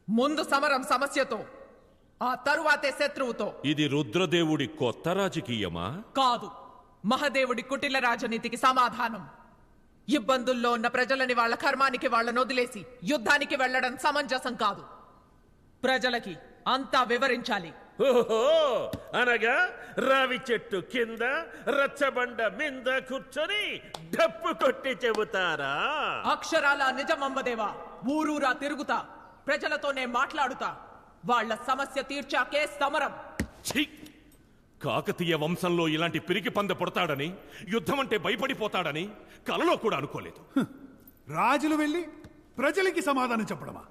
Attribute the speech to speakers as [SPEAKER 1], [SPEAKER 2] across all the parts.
[SPEAKER 1] ముందు సమరం సమస్యతో, ఆ తరువాతే శత్రువుతో.
[SPEAKER 2] ఇది రుద్రదేవుడి కొత్త రాజకీయమా?
[SPEAKER 1] కాదు, మహదేవుడి కుటిల రాజనీతికి సమాధానం. ఇబ్బందుల్లో ఉన్న ప్రజలని వాళ్ళ కర్మానికి వాళ్ళని వదిలేసి యుద్ధానికి వెళ్లడం సమంజసం కాదు. ప్రజలకి అంతా వివరించాలి.
[SPEAKER 2] ఓహో, అనగా రావి చెట్టు కింద రచ్చబండ మింద కూర్చొని డప్పు కొట్టి చెబుతారా?
[SPEAKER 1] అక్షరాల నిజమమ్మదేవా. ఊరూరా తిరుగుతా, ప్రజలతోనే మాట్లాడుతా. వాళ్ళ సమస్య తీర్చాకే సమరం.
[SPEAKER 2] ఛీ! కాకతీయ వంశంలో ఇలాంటి పిరికి పంద పుడతాడని, యుద్ధం అంటే భయపడిపోతాడని కలలో కూడా అనుకోలేదు.
[SPEAKER 3] రాజులు వెళ్ళి ప్రజలకి సమాధానం చెప్పడమా?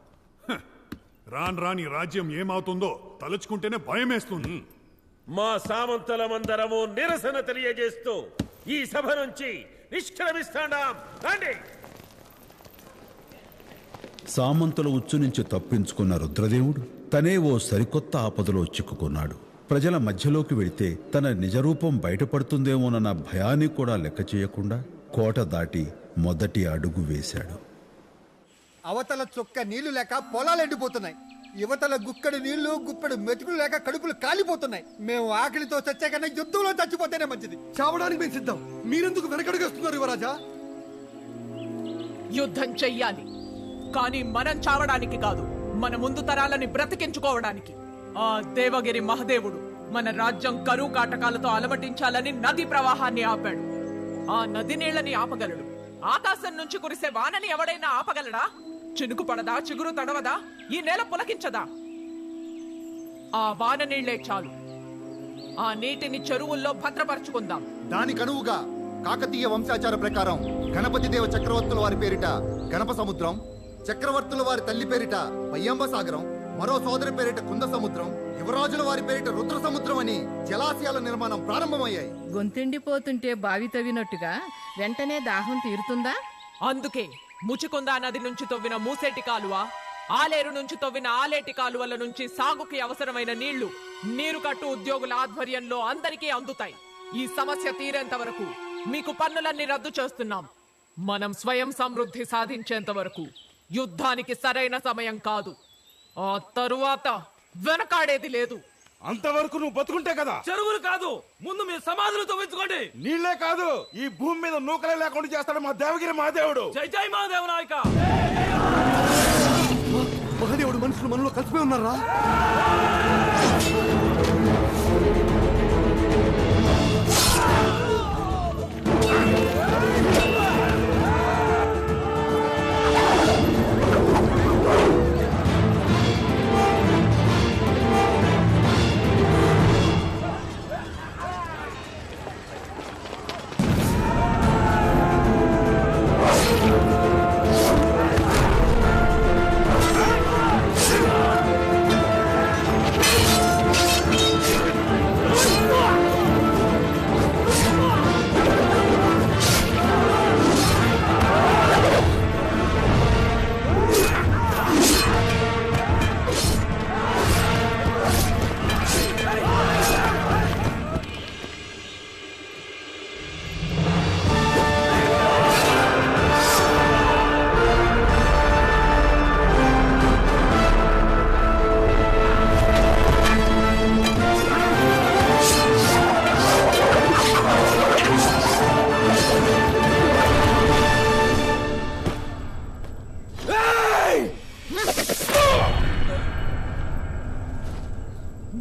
[SPEAKER 3] రాన్ రాని రాజ్యం ఏమవుతుందో తలుచుకుంటేనే భయమేస్తుంది.
[SPEAKER 2] మా సామంతలమందరము నిరసన తెలియజేస్తూ ఈ సభ నుంచి నిష్క్రమిస్తాం. రండి.
[SPEAKER 4] సామంతుల ఉచ్చు నుంచి తప్పించుకున్న రుద్రదేవుడు తనే ఓ సరికొత్త ఆపదలో చిక్కుకున్నాడు. ప్రజల మధ్యలోకి వెళితే తన నిజరూపం బయటపడుతుందేమోనన్న భయాన్ని కూడా లెక్క చేయకుండా కోట దాటి మొదటి అడుగు వేశాడు.
[SPEAKER 5] అవతల చొక్క నీళ్లు లేక పొలాలు ఎండిపోతున్నాయి. యువతల గుక్కడి నీళ్లు గుప్పెడు మెతుకులు లేక కడుపులు కాలిపోతున్నాయి. మేము ఆకలితో చచ్చే కన్నా యుద్ధంలో చచ్చిపోతేనే మంచిది.
[SPEAKER 6] చావడానికి మేము సిద్ధం. మీరెందుకు వెనకడుగేస్తున్నారు యువరాజా?
[SPEAKER 1] యుద్ధం చెయ్యాలి, కానీ మనం చావడానికి కాదు, మన ముందు తరాలని బ్రతికించుకోవడానికి. ఆ దేవగిరి మహదేవుడు మన రాజ్యం కరువు కాటకాలతో అలమటించాలని నది ప్రవాహాన్ని ఆపాడు. ఆ నది నీళ్లని ఆపగలడు. ఆకాశం నుంచి కురిసే వానని ఎవడైనా ఆపగలడా? చినుకు పడదా, చిగురు తడవదా, ఈ నేల పులకించదా? ఆ వాన నీళ్లే చాలు. ఆ నీటిని చెరువుల్లో భద్రపరచుకుందాం.
[SPEAKER 7] దానికనువుగా కాకతీయ వంశాచార ప్రకారం గణపతి దేవ చక్రవర్తుల వారి పేరిట గణప సముద్రం, చక్రవర్తుల వారి తల్లి పేరిట పయ్యంబ సాగరం, మరో సోదరి పేరిట కుంద సముద్రం, యువరాజుల వారి పేరిట రుద్ర సముద్రం అని జలాశయాల నిర్మాణం ప్రారంభమయ్యాయి.
[SPEAKER 8] గొంతెండిపోతుంటే బావి తవ్వినట్టుగా వెంటనే దాహం తీరుతుందా?
[SPEAKER 1] అందుకే ముచికుందా నది నుంచి తవ్విన మూసేటి కాలువ, ఆలేరు నుంచి తవ్విన ఆలేటి కాలువల నుంచి సాగుకి అవసరమైన నీళ్లు నీరు కట్టు ఉద్యోగుల ఆధ్వర్యంలో అందరికీ అందుతాయి. ఈ సమస్య తీరేంత వరకు మీకు పన్నులన్నీ రద్దు చేస్తున్నాం. మనం స్వయం సమృద్ధి సాధించేంత వరకు యుద్ధానికి సరైన సమయం కాదు. ఆ తరువాత వెనకాడేది లేదు.
[SPEAKER 6] అంతవరకు నువ్వు బతుకుంటే కదా.
[SPEAKER 9] చెరువులు కాదు, ముందు మీ సమాధులు తవ్వించుకోండి.
[SPEAKER 6] నీళ్లే కాదు, ఈ భూమి మీద నూకలే లేకుండా చేస్తాడు మా దేవగిరి మహాదేవుడు.
[SPEAKER 9] జై జై మహాదేవ నాయక.
[SPEAKER 6] మహాదేవుడు మనుషులు మనలో కలిసిపోయి ఉన్నారా?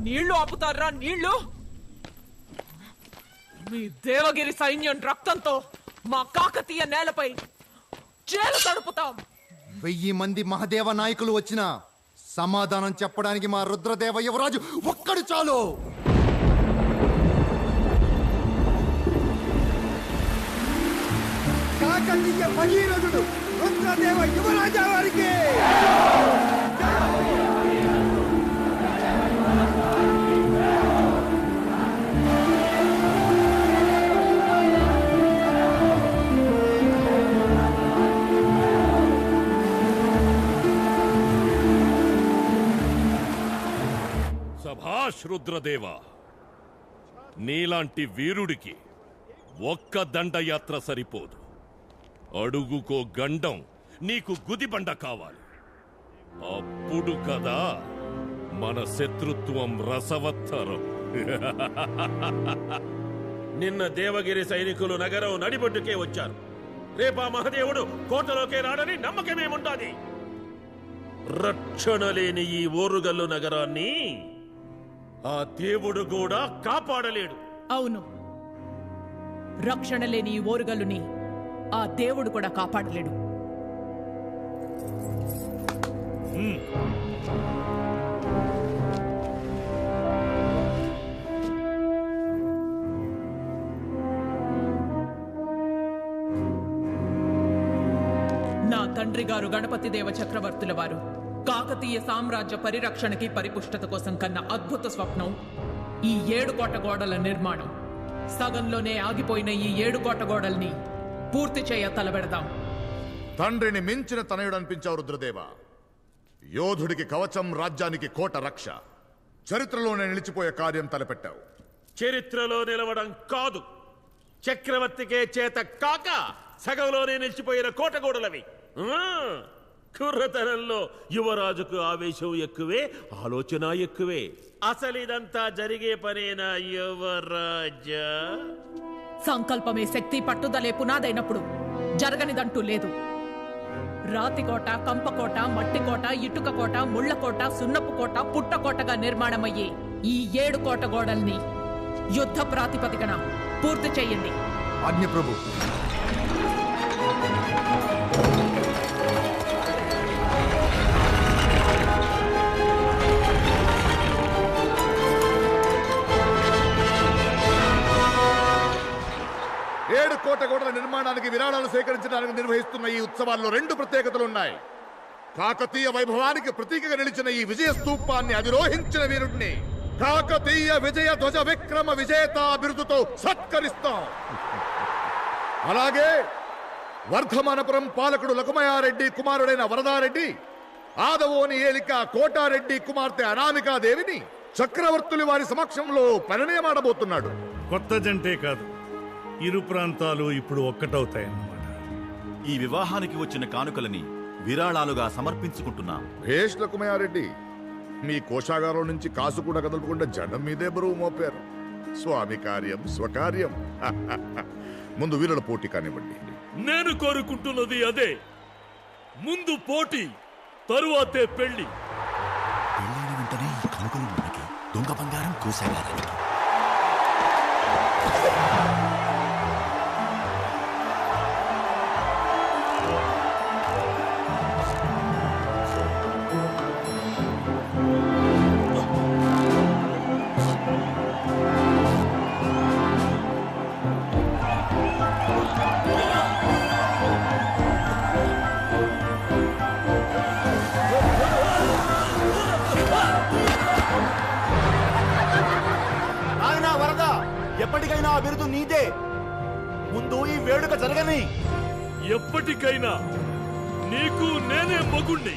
[SPEAKER 1] నీళ్లు ఆపుతారా? నీళ్లు? మీ దేవగిరి సైన్యం రక్తంతో మా కాకతీయ నేలపై చేలు తడుపుతాం.
[SPEAKER 7] 1000 మంది మహదేవ నాయకులు వచ్చినా సమాధానం చెప్పడానికి మా రుద్రదేవ యువరాజు ఒక్కడు చాలు.
[SPEAKER 5] కాకతీయ భగీరథుడు రుద్రదేవ యువరాజా వారికి
[SPEAKER 2] సభాష్ రుద్రదేవా, నీలాంటి వీరుడికి ఒక్క దండయాత్ర సరిపోదు. అడుగుకో గండం నీకు గుదిబండ కావాలి. అప్పుడు కదా మన శత్రుత్వం రసవత్తరం.
[SPEAKER 9] నిన్న దేవగిరి సైనికులు నగరం నడిబొడ్డుకే వచ్చారు. రేపా మహదేవుడు కోటలోకే రాడని నమ్మకమేముంటాది? రక్షణ లేని ఈ ఓరుగల్లు నగరాన్ని ఆ దేవుడు కూడా కాపాడలేడు.
[SPEAKER 1] అవును, రక్షణ లేని ఈ ఓరుగల్లుని ఆ దేవుడు కూడా కాపాడలేడు. నా తండ్రి గారు గణపతి దేవ చక్రవర్తుల వారు కాకతీయ సామ్రాజ్య పరిరక్షణకి పరిపుష్టత కోసం కన్న అద్భుత స్వప్నం ఈ 7 కోట గోడల నిర్మాణం. సగంలోనే ఆగిపోయిన ఈ 7 కోట గోడల్ని పూర్తి చేయ తలబెడదాం.
[SPEAKER 7] తండ్రిని మించిన తనయుడు అనిపించావు రుద్రదేవ. యోధుడికి కవచం, రాజ్యానికి కోట రక్ష. చరిత్రలోనే నిలిచిపోయే కార్యం తలపెట్టావు.
[SPEAKER 9] చరిత్రలో నిలవడం కాదు, చక్రవర్తికే చేత కాక సగంలోనే నిలిచిపోయిన కోటగోడలవి. కుర్రతనంలో యువరాజుకు ఆవేశం ఎక్కువే, ఆలోచన ఎక్కువే. అసలు ఇదంతా జరిగే పనేనా యువరాజా?
[SPEAKER 1] సంకల్పమే శక్తి, పట్టుదలే పునాదైనప్పుడు జరగనిదంటూ లేదు. రాతికోట, కంపకోట, మట్టికోట, ఇటుకకోట, ముళ్లకోట, సున్నపు కోట, పుట్టకోటగా నిర్మాణమయ్యే ఈ 7 కోట గోడల్ని యుద్ధ ప్రాతిపదికన పూర్తి చేయండి.
[SPEAKER 7] ఆజ్ఞ ప్రభు. ఏడు కోట గోడల నిర్మాణానికి విరాళాలు సేకరించడానికి నిర్వహిస్తున్న ఈ ఉత్సవాల్లో 2 ప్రత్యేకతలున్నాయి. కాకతీయ వైభవానికి ప్రతీకగా నిలిచిన ఈ విజయ స్తూపాన్ని అధిరోహించిన వీరుడిని కాకతీయ విజయ ధ్వజ విక్రమ విజేత బిరుదుతో సత్కరిస్తాం. అలాగే వర్ధమానపురం పాలకుడు లకుమయారెడ్డి కుమారుడైన వరదారెడ్డి, ఆదవోని ఏలిక కోటారెడ్డి కుమార్తె అనామికాదేవిని చక్రవర్తులు వారి సమక్షంలో పరిణయమాడబోతున్నాడు.
[SPEAKER 3] కొత్త జంటే కాదు, ఇరు ప్రాంతాలు ఇప్పుడు ఒక్కటవుతాయన్నమాట.
[SPEAKER 6] ఈ వివాహానికి వచ్చిన కానుకలని విరాళాలుగా సమర్పించుకుంటున్నాం.
[SPEAKER 7] భేష్ లకుమయారెడ్డి, మీ కోశాగారం నుంచి కాసు కూడా కదలకుండా జనం మీదే బరువు మోపారు. స్వామి కార్యం స్వకార్యం. ముందు వీరుల పోటీ కానివ్వండి.
[SPEAKER 9] నేను కోరుకుంటున్నది అదే. ముందు పోటీ, తరువాతే పెళ్లి.
[SPEAKER 6] పెళ్ళైన వెంటనే ఈ కానుకలు మనకి, దొంగ బంగారం కోసాగారానికి. ఎప్పటికైనా ఆ బిరుదు నీదే. ముందు ఈ వేడుక జరగని.
[SPEAKER 9] ఎప్పటికైనా నీకు నేనే మగుణ్ణి.